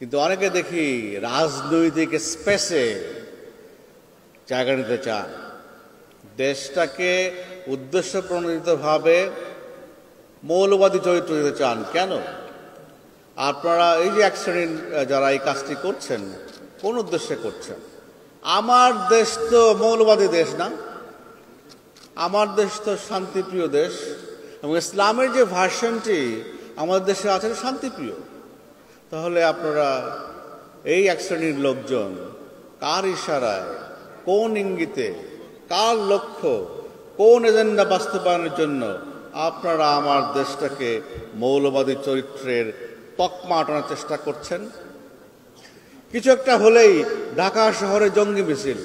কিন্তু অনেকে দেখি রাজনৈতিক স্পেসে জায়গা নিতে চান, দেশটাকে উদ্দেশ্য প্রণোদিতভাবে মৌলবাদী চরিত্র দিতে চান। কেন? আপনারা এই যে এক শ্রেণীর যারা এই কাজটি করছেন, কোন উদ্দেশ্যে করছেন? আমার দেশ তো মৌলবাদী দেশ না, আমার দেশ তো শান্তিপ্রিয় দেশ, এবং ইসলামের যে ভার্সনটি আমাদের দেশে আছে শান্তিপ্রিয়। তাহলে আপনারা এই এক শ্রেণীর লোকজন কার ইশারায়, কোন ইঙ্গিতে, কার লক্ষ্য, কোন এজেন্ডা বাস্তবায়নের জন্য আপনারা আমার দেশটাকে মৌলবাদী চরিত্রের তকমা আটানোর চেষ্টা করছেন? কিছু একটা হলেই ঢাকা শহরে জঙ্গি মিছিল।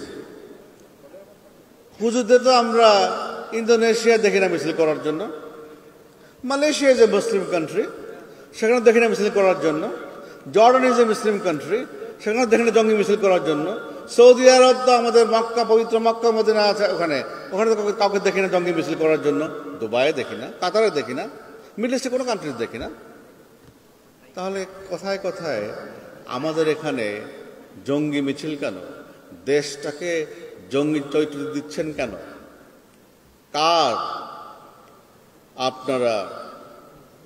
পুজোতে তো আমরা ইন্দোনেশিয়া দেখি না মিছিল করার জন্য, মালয়েশিয়া যে মুসলিম কান্ট্রি সেখানে দেখি না মিছিল করার জন্য, Jordan is a Muslim country সেখানে দেখি না জঙ্গি মিছিল করার জন্য, সৌদি আরব তো আমাদের মক্কা, পবিত্র মক্কা মদিনা আছে, ওখানে ওখানে তো কাউকে দেখি না জঙ্গি মিছিল করার জন্য, দুবাইয়ে দেখি না, কাতারে দেখি না, মিডল ইস্টে কোনো কান্ট্রিজ দেখি না। তাহলে কথায় কথায় আমাদের এখানে জঙ্গি মিছিল কেন? দেশটাকে জঙ্গি চরিত্র দিচ্ছেন কেন? কার আপনারা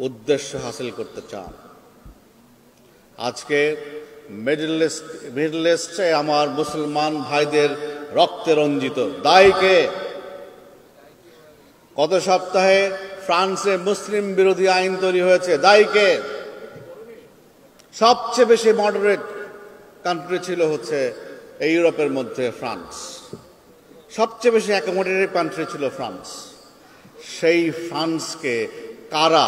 উদ্দেশ্য হাসিল করতে চান? আজকে মিডল ইস্টে আমার মুসলমান ভাইদের রক্তে রঞ্জিত, দায়ী কে? গত সপ্তাহে ফ্রান্সে মুসলিম বিরোধী আইন তৈরি হয়েছে, দায়ী কে? সবচেয়ে বেশি মডারেট কান্ট্রি ছিল হচ্ছে এই ইউরোপের মধ্যে ফ্রান্স, সবচেয়ে বেশি অ্যাকোমোডেটিভ কান্ট্রি ছিল ফ্রান্স। সেই ফ্রান্সকে কারা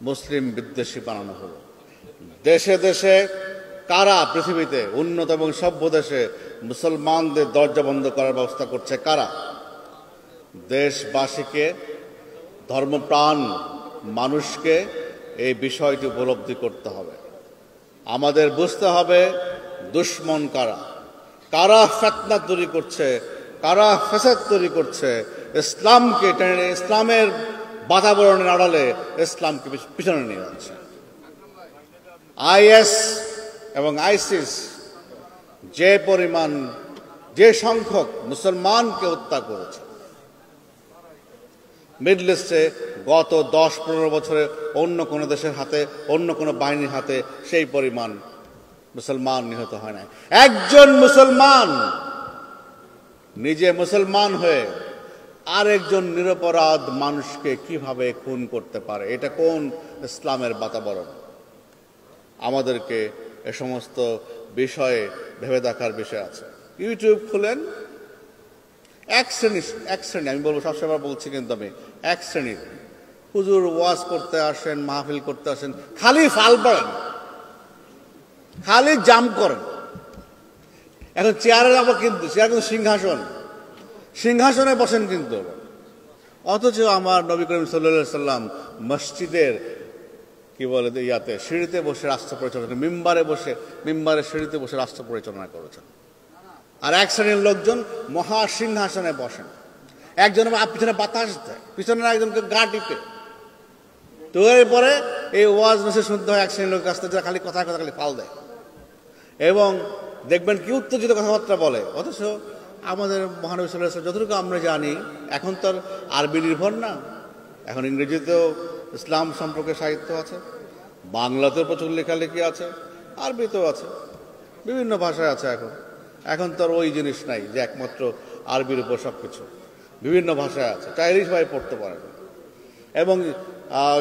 মুসলিম বিদ্বেষী বানানো হলো? দেশে দেশে কারা পৃথিবীতে উন্নত এবং সভ্য দেশে মুসলমানদের দরজা বন্ধ করার ব্যবস্থা করছে? কারা? দেশবাসীকে, ধর্মপ্রাণ মানুষকে এই বিষয়টি উপলব্ধি করতে হবে। আমাদের বুঝতে হবে দুশ্মন কারা, কারা ফিতনা তৈরি করছে, কারা ফাসাদ তৈরি করছে, ইসলামকে টেনে, ইসলামের বাতাবরণের আড়ালে ইসলামকে পিছনে নিয়ে যাচ্ছে। আইএস এবং আইসিস যে পরিমাণ, যে সংখ্যক মুসলমানকে হত্যা করেছে মিডল ইস্টে গত 10-15 বছরে অন্য কোনো দেশের হাতে, অন্য কোনো বাহিনীর হাতে সেই পরিমাণ মুসলমান নিহত হয় না। একজন মুসলমান নিজে মুসলমান হয়ে আরেকজন নিরপরাধ মানুষকে কিভাবে খুন করতে পারে? এটা কোন ইসলামের বাতাবরণ? আমাদেরকে এ সমস্ত বিষয়ে ভেবে দেখার বিষয় আছে। ইউটিউব খুলেন, এক শ্রেণী আমি বলবো, সবসময় বলছি কিন্তু আমি, এক শ্রেণীর হুজুর ওয়াজ করতে আসেন, মাহফিল করতে আসেন, খালি ফাল পড়েন, খালি জাম করেন। এখন চেয়ারে যাবো কিন্তু চেয়ার কিন্তু সিংহাসনে বসেন কিন্তু, অথচ আমার নবী করিম সাল্লাল্লাহু সাল্লাম মসজিদের কি বলে ইয়াতে সিঁড়িতে বসে রাষ্ট্র পরিচালনা, মিম্বারের সিঁড়িতে বসে রাষ্ট্র পরিচালনা করেছেন। আর এক শ্রেণীর লোকজন মহাসিংহাসনে বসেন, একজন পিছনে বাতাস দেয়, পিছনে একজনকে গা টিপে। তো এরপরে এই ওয়াজ মেসেজ শুনতে হয় এক শ্রেণীর লোক কাছ থেকে, খালি কথা খালি ফাল দেয় এবং দেখবেন কি উত্তেজিত কথাবার্তা বলে। অথচ আমাদের মহানবী সাল্লাল্লাহু আলাইহি ওয়াসাল্লাম যতটুকু আমরা জানি, এখন তো আর আরবি নির্ভর না, এখন ইংরেজিতেও ইসলাম সম্পর্কে সাহিত্য আছে, বাংলাতেও প্রচুর লেখালেখি আছে, আরবিতেও আছে, বিভিন্ন ভাষায় আছে। এখন তো আর ওই জিনিস নাই যে একমাত্র আরবির উপর সব কিছু, বিভিন্ন ভাষায় আছে, চাইলেই সবাই পড়তে পারে। এবং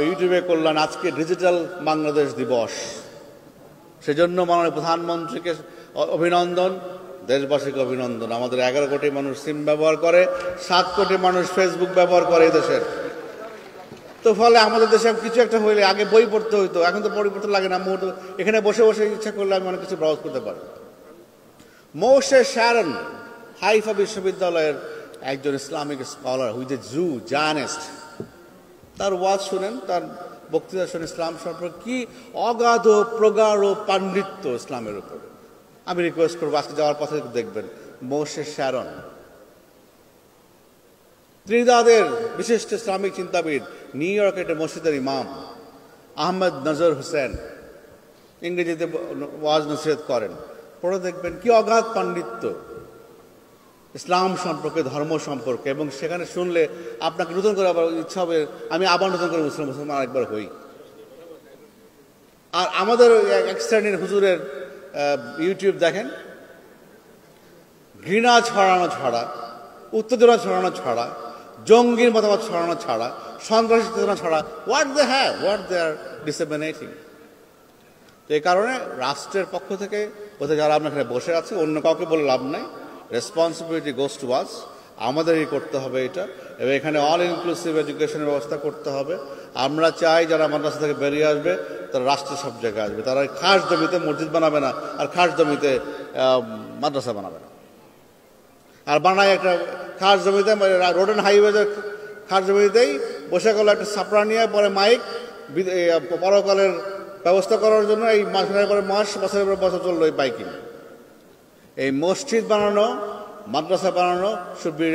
ইউটিউবে করলেন আজকে ডিজিটাল বাংলাদেশ দিবস, সেজন্য মাননীয় প্রধানমন্ত্রীকে অভিনন্দন, দেশবাসীকে অভিনন্দন। আমাদের 11 কোটি মানুষ সিম ব্যবহার করে, 7 কোটি মানুষ ফেসবুক ব্যবহার করে এই দেশের। তো ফলে আমাদের দেশে কিছু একটা হইলে আগে বই পড়তে হইতো, এখন তো বই পড়তে লাগে না, মুহূর্তে এখানে বসে বসে ইচ্ছা করলে আমি অনেক কিছু ব্রাউজ করতে পারি। মোশে শ্যারন হাইফা বিশ্ববিদ্যালয়ের একজন Islamic scholar, who's a Jew Zionist, তার ওয়াজ শুনেন, তার বক্তৃতা শুনে ইসলাম সম্পর্কে কি অগাধ প্রগাঢ় পাণ্ডিত্য ইসলামের উপরে। আমি রিকোয়েস্ট করবো আজকে যাওয়ার পথে দেখবেন মোশে শ্যারন, ত্রিনিদাদের বিশিষ্ট ইসলামিক চিন্তাবিদ, নিউ ইয়র্কের একটা মসজিদের ইমাম আহমদ নজর হোসেন, ইংরেজিতে ওয়াজ নসিহত করেন, পড়ে দেখবেন কি অগাধ পাণ্ডিত্য ইসলাম সম্পর্কে, ধর্ম সম্পর্কে, এবং সেখানে শুনলে আপনাকে নতুন করে আবার ইচ্ছা হবে আমি আবার নতুন করে মুসলমান আরেকবার হই। আর আমাদের এক শ্রেণীর হুজুরের ইউটিউব দেখেন, ঘৃণা ছড়ানো ছাড়া, উত্তেজনা ছড়ানো ছাড়া, জঙ্গির মতামত ছড়ানো ছাড়া, সন্ত্রাসী চেতনা ছাড়া হোয়াট দে আর ডিসেমিনেটিং। তো এই কারণে রাষ্ট্রের পক্ষ থেকে ওদের যারা আমরা এখানে বসে আছি, অন্য কাউকে বলে লাভ নাই, রেসপন্সিবিলিটি গোস টু আস, আমাদেরই করতে হবে এটা। এবং এখানে অল ইনক্লুসিভ এডুকেশনের ব্যবস্থা করতে হবে। আমরা চাই যারা মাদ্রাসা থেকে বেরিয়ে আসবে তারা রাষ্ট্রের সব জায়গায় আসবে, তারা খাস জমিতে মসজিদ বানাবে না আর খাস জমিতে মাদ্রাসা বানাবে না। আর বানায় একটা খাস জমিতে, রোড অ্যান্ড হাইওয়েতে খাস জমিতেই বসে গেল একটা সাপড়া নিয়ে, পরে মাইক পরকালের ব্যবস্থা করার জন্য এই মাসের পরে মাস, বছরের পর বছর চললো এই বাইকিং। এই মসজিদ বানানো, মাদ্রাসা বানানো শুড বি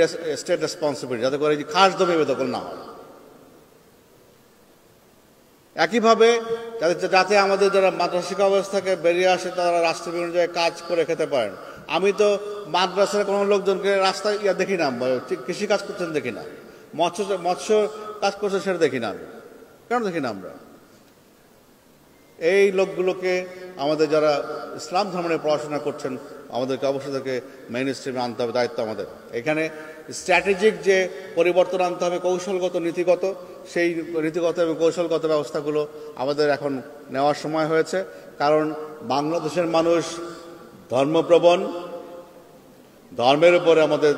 স্টেট রেসপন্সিবিলিটি, যাতে করে খাস জমি বেদখল না হয়। একইভাবে যাতে আমাদের যারা মাদ্রাসা শিক্ষা ব্যবস্থাকে বেরিয়ে আসে তারা রাষ্ট্রের বিভিন্ন জায়গায় কাজ করে খেতে পারেন। আমি তো মাদ্রাসার কোনো লোকজনকে রাস্তায় দেখি না, কৃষি কাজ করছেন দেখি না, মৎস্য কাজ করছেন সেটা দেখি না। আমি কেন দেখি না? আমরা এই লোকগুলোকে, আমাদের যারা ইসলাম ধর্ম নিয়ে পড়াশোনা করছেন, আমাদেরকে অবশ্যই তাদেরকে মেইন স্ট্রিমে আনতে হবে, দায়িত্ব আমাদের। এখানে স্ট্র্যাটেজিক যে পরিবর্তন আনতে হবে, কৌশলগত, নীতিগত, সেই নীতিগত এবং কৌশলগত ব্যবস্থাগুলো আমাদের এখন নেওয়ার সময় হয়েছে। কারণ বাংলাদেশের মানুষ ধর্মপ্রবণ, ধর্মের উপরে আমাদের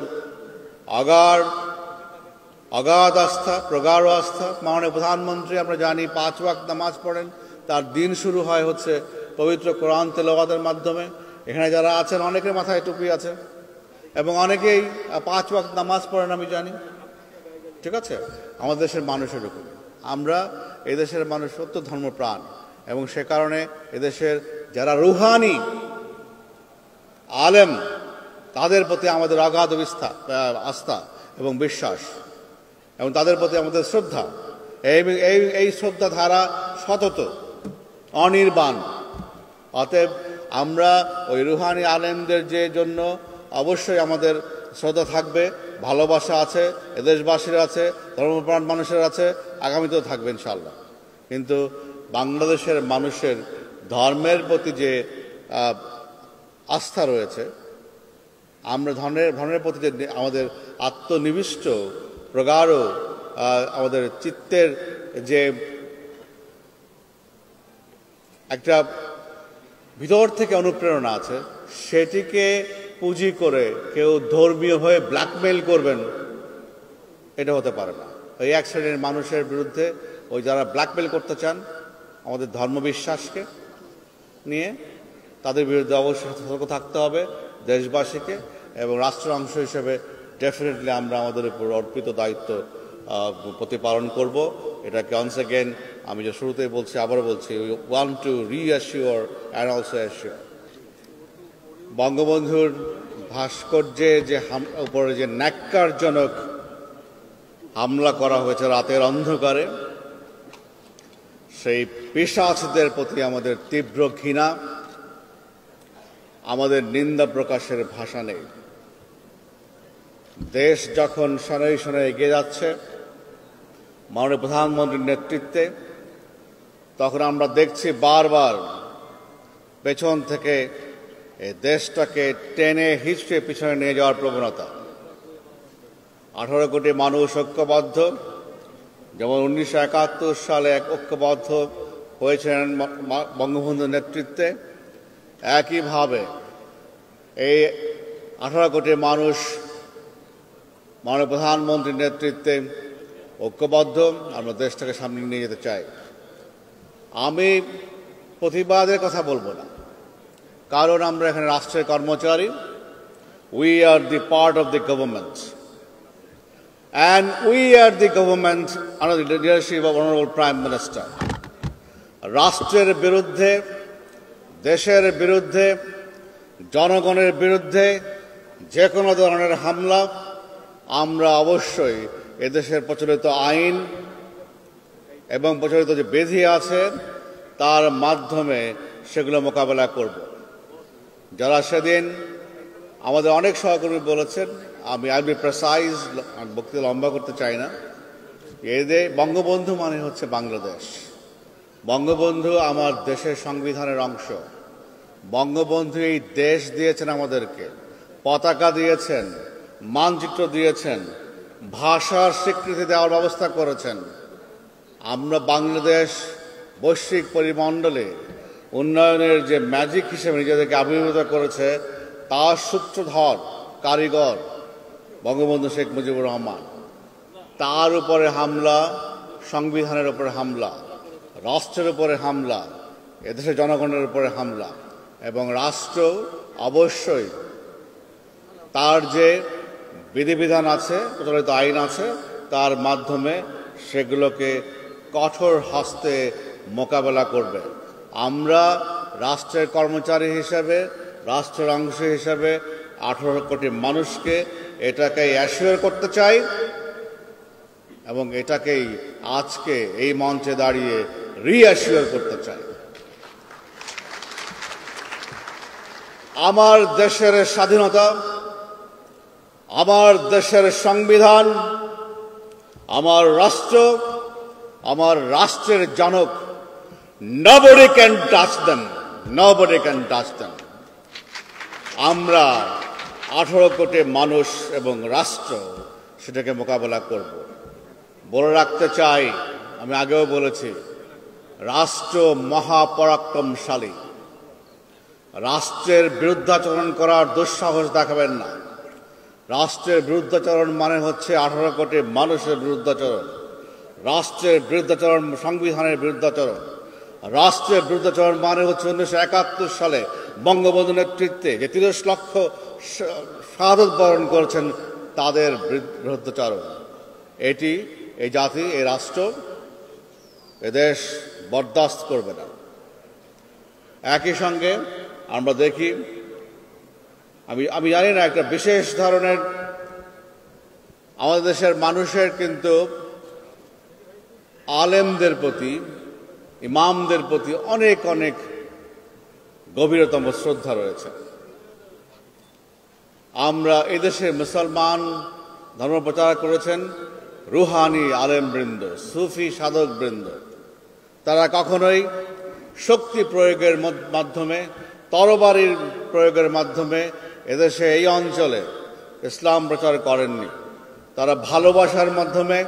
অগাধ আস্থা, প্রগাঢ় আস্থা। মাননীয় প্রধানমন্ত্রী আমরা জানি 5 ওয়াক্ত নামাজ পড়েন, তার দিন শুরু হয় হচ্ছে পবিত্র কোরআন তেলাওয়াতের মাধ্যমে। এখানে যারা আছেন অনেকের মাথায় টুপি আছে এবং অনেকেই 5 ওয়াক্ত নামাজ পড়েন আমি জানি, ঠিক আছে। আমাদের দেশের মানুষের উপর, আমরা এদেশের মানুষ সত্য ধর্মপ্রাণ, এবং সে কারণে এদেশের যারা রুহানি আলেম তাদের প্রতি আমাদের অগাধ আস্থা এবং বিশ্বাস, এবং তাদের প্রতি আমাদের শ্রদ্ধা। এই শ্রদ্ধা ধারা সতত, অনির্বাণ। অতএব আমরা ওই রুহানি আলেমদের যে জন্য অবশ্যই আমাদের শ্রদ্ধা থাকবে, ভালোবাসা আছে, এদেশবাসীর আছে, ধর্মপ্রাণ মানুষের আছে, আগামীতেও থাকবে ইনশাআল্লাহ। কিন্তু বাংলাদেশের মানুষের ধর্মের প্রতি যে আস্থা রয়েছে, আমরা ধর্মের প্রতি যে আমাদের আত্মনিবিষ্ট প্রগাঢ় আমাদের চিত্তের যে একটা ভিতর থেকে অনুপ্রেরণা আছে, সেটিকে পুঁজি করে কেউ ধর্মীয় হয়ে ব্ল্যাকমেইল করবেন, এটা হতে পারে না। ওই এক শ্রেণীর মানুষের বিরুদ্ধে, ওই যারা ব্ল্যাকমেইল করতে চান আমাদের ধর্মবিশ্বাসকে নিয়ে, তাদের বিরুদ্ধে অবশ্যই সতর্ক থাকতে হবে দেশবাসীকে, এবং রাষ্ট্রের অংশ হিসেবে ডেফিনেটলি আমরা আমাদের উপর অর্পিত দায়িত্ব প্রতিপালন করব। এটাকে অনস অ্যাগেন আমি যে শুরুতেই বলছি, আবারও বলছি, we want to reassure and also assure. বঙ্গবন্ধুর ভাস্কর্যে যে উপরে যে ন্যাক্কারজনক হামলা করা হয়েছে রাতের অন্ধকারে, সেই পিশাচদের প্রতি আমাদের তীব্র ঘৃণা, আমাদের নিন্দা প্রকাশের ভাষা নেই। দেশ যখন শনৈ শনৈ এগিয়ে যাচ্ছে মাননীয় প্রধানমন্ত্রীর নেতৃত্বে, তখন আমরা দেখছি বারবার পেছন থেকে এই দেশটাকে টেনে হিচড়ে পিছনে নিয়ে যাওয়ার প্রবণতা। 18 কোটি মানুষ ঐক্যবদ্ধ, যেমন 1971 সালে ঐক্যবদ্ধ হয়েছিলেন বঙ্গবন্ধুর নেতৃত্বে, একইভাবে এই 18 কোটি মানুষ মাননীয় প্রধানমন্ত্রীর নেতৃত্বে ঐক্যবদ্ধ। আমরা দেশটাকে সামনে নিয়ে যেতে চাই। আমি প্রতিবাদের কথা বলবো না, কারণ আমরা এখানে রাষ্ট্রের কর্মচারী। We are the part of the government, and we are the government under the leadership of honourable prime minister. রাষ্ট্রের বিরুদ্ধে, দেশের বিরুদ্ধে, জনগণের বিরুদ্ধে যে কোনো ধরনের হামলা আমরা অবশ্যই এদেশের প্রচলিত আইন এবং প্রচলিত যে বিধি আছে তার মাধ্যমে সেগুলো মোকাবেলা করব। যারা সেদিন আমাদের অনেক সহকর্মী বলেছেন, আমি আই বি প্রেসাইজ, বক্তৃতা লম্বা করতে চাই না, এদের বঙ্গবন্ধু মানে হচ্ছে বাংলাদেশ। বঙ্গবন্ধু আমার দেশের সংবিধানের অংশ। বঙ্গবন্ধু এই দেশ দিয়েছেন আমাদেরকে, পতাকা দিয়েছেন, মানচিত্র দিয়েছেন, ভাষার স্বীকৃতি দেওয়ার ব্যবস্থা করেছেন। আমরা বাংলাদেশ বৈশ্বিক পরিমণ্ডলে উন্নয়নের যে ম্যাজিক হিসেবে নিজেদেরকে আবির্ভূত করেছে, তার সূত্রধর কারিগর বঙ্গবন্ধু শেখ মুজিবুর রহমান। তার উপরে হামলা, সংবিধানের উপরে হামলা, রাষ্ট্রের উপরে হামলা, এদেশের জনগণের উপরে হামলা, এবং রাষ্ট্র অবশ্যই তার যে বিধিবিধান আছে, প্রচলিত আইন আছে, তার মাধ্যমে সেগুলোকে কঠোর হস্তে মোকাবেলা করবে। আমরা রাষ্ট্রের কর্মচারী হিসেবে, রাষ্ট্রের অংশ হিসেবে 18 কোটি মানুষকে এটাকে অ্যাসিওর করতে চাই, এবং এটাকেই আজকে এই মঞ্চে দাঁড়িয়ে রিঅ্যাসিওর করতে চাই। আমার দেশের স্বাধীনতা, আমার দেশের সংবিধান, আমার রাষ্ট্র, আমার রাষ্ট্রের জনক, nobody can touch them, nobody can touch them। আমরা 18 কোটি মানুষ এবং রাষ্ট্র সেটাকে মোকাবেলা করব। বলে রাখতে চাই, আমি আগেও বলেছি, রাষ্ট্র মহাপরাক্রমশালী। রাষ্ট্রের বিরুদ্ধাচরণ করার দুঃসাহস দেখাবেন না। রাষ্ট্রের বিরুদ্ধাচরণ মানে হচ্ছে 18 কোটি মানুষের বিরুদ্ধাচরণ। রাষ্ট্রের বিরুদ্ধাচরণ সংবিধানের বিরুদ্ধাচরণ। রাষ্ট্রের বিরুদ্ধাচরণ মানে হচ্ছে 1971 সালে বঙ্গবন্ধু নেতৃত্বে যে 30 লক্ষ শাহাদত বরণ করেছেন তাদের বিরুদ্ধাচরণ। এটি এই জাতি, এই রাষ্ট্র, এদেশ বরদাস্ত করবে না। একই সঙ্গে আমরা দেখি, আমি জানি না, একটা বিশেষ ধরনের আমাদের দেশের মানুষের কিন্তু আলেমদের প্রতি, ইমামদের প্রতি অনেক অনেক গভীরতম শ্রদ্ধা রয়েছে। আমরা এদেশে মুসলমান ধর্ম প্রচার করেছেন রুহানি আলেমবৃন্দ, সুফি সাধকবৃন্দ। তারা কখনোই শক্তি প্রয়োগের মাধ্যমে, তরবারির প্রয়োগের মাধ্যমে এদেশে এই অঞ্চলে ইসলাম প্রচার করেননি। তারা ভালোবাসার মাধ্যমে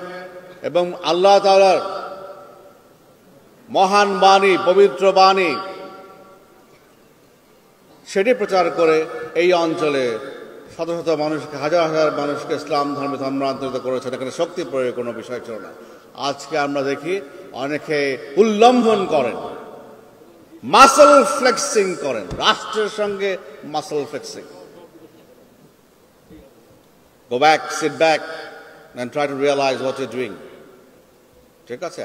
এবং আল্লাহ তাআলার মহান বাণী, পবিত্র বাণী, সেটি প্রচার করে এই অঞ্চলে শত শত মানুষকে, হাজার হাজার মানুষকে ইসলাম ধর্মে ধর্মান্তরিত করেছেন। এখানে শক্তি প্রয়োগের কোনো বিষয় ছিল না। আজকে আমরা দেখি অনেকে উল্লঙ্ঘন করেন, মাসল ফ্লেক্সিং করেন, রাষ্ট্রের সঙ্গে muscle flexing. Go back, sit back and try to realize what you're doing. ঠিক আছে,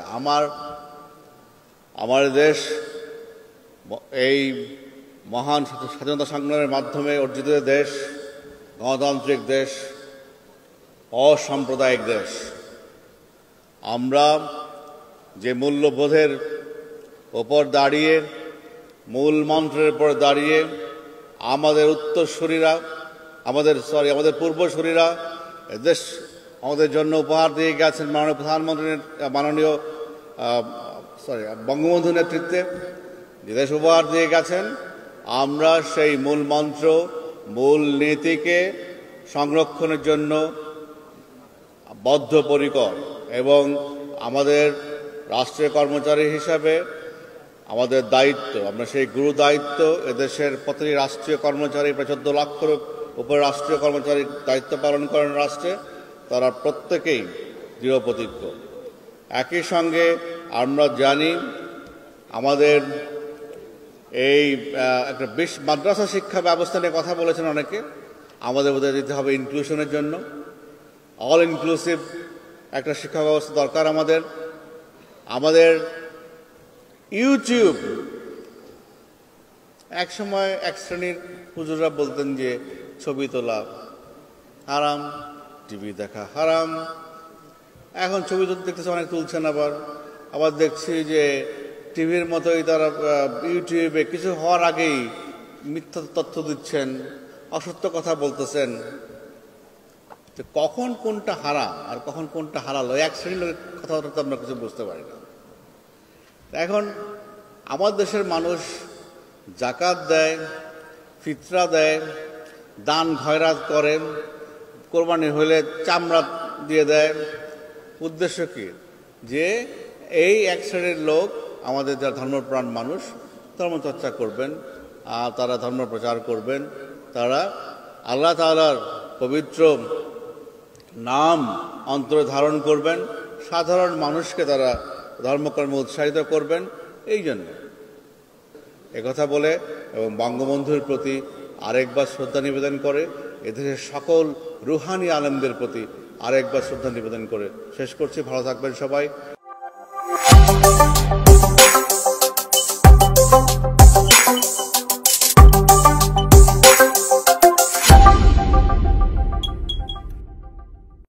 আমার দেশ এই মহান স্বাধীনতা সংগ্রামের মাধ্যমে অর্জিত দেশ, গণতান্ত্রিক দেশ, অসাম্প্রদায়িক দেশ। আমরা যে মূল্যবোধের ওপর দাঁড়িয়ে, মূল মন্ত্রের উপর দাঁড়িয়ে আমাদের উত্তরসূরিরা, আমাদের পূর্বসূরিরা দেশ আমাদের জন্য উপহার দিয়ে গেছেন। মাননীয় প্রধানমন্ত্রীর বঙ্গবন্ধু নেতৃত্বে যে দেশ উপহার দিয়ে গেছেন, আমরা সেই মূল মন্ত্র, মূল নীতিকে সংরক্ষণের জন্য বদ্ধপরিকর। এবং আমাদের রাষ্ট্রীয় কর্মচারী হিসাবে আমাদের দায়িত্ব, আমরা সেই গুরু দায়িত্ব, এদেশের প্রতিটি রাষ্ট্রীয় কর্মচারী, প্রায় 14 লক্ষের উপর রাষ্ট্রীয় কর্মচারী দায়িত্ব পালন করেন রাষ্ট্রে, তারা প্রত্যেকেই দৃঢ়প্রতিজ্ঞ। একই সঙ্গে আমরা জানি আমাদের এই একটা মাদ্রাসা শিক্ষা ব্যবস্থা নিয়ে কথা বলেছেন অনেকে। আমাদের বোধহয় দিতে হবে ইনক্লুশনের জন্য, অল ইনক্লুসিভ একটা শিক্ষা ব্যবস্থা দরকার আমাদের। ইউটিউব, এক সময় এক শ্রেণীর হুজুররা বলতেন যে ছবি তোলা হারাম, টিভি দেখা হারাম। এখন ছবি দেখতেছে অনেক তুলছেন, আবার দেখছি যে টিভির মতোই তারা ইউটিউবে কিছু হওয়ার আগেই মিথ্যা তথ্য দিচ্ছেন, অসত্য কথা বলতেছেন। তো কখন কোনটা হারাম আর কখন কোনটা হালাল, এক শ্রেণীর লোকের কথাবার্তা তো আমরা কিছু বুঝতে পারি না। এখন আমাদের দেশের মানুষ জাকাত দেয়, ফিতরা দেয়, দান খয়রাত করে, কোরবানি হলে চামড়া দিয়ে দেয়। উদ্দেশ্য কি? যে এই এক শ্রেণীর লোক, আমাদের যারা ধর্মপ্রাণ মানুষ, ধর্মচর্চা করবেন, তারা ধর্ম প্রচার করবেন, তারা আল্লাহ তাআলার পবিত্র নাম অন্তরে ধারণ করবেন, সাধারণ মানুষকে তারা ধর্মকর্মে উৎসাহিত করবেন। এই জন্য একথা বলে এবং বঙ্গবন্ধুর প্রতি আরেকবার শ্রদ্ধা নিবেদন করে, এদেশের সকল রুহানি আলেমদের প্রতি আরেকবার শ্রদ্ধা নিবেদন করে শেষ করছি। ভালো থাকবেন সবাই।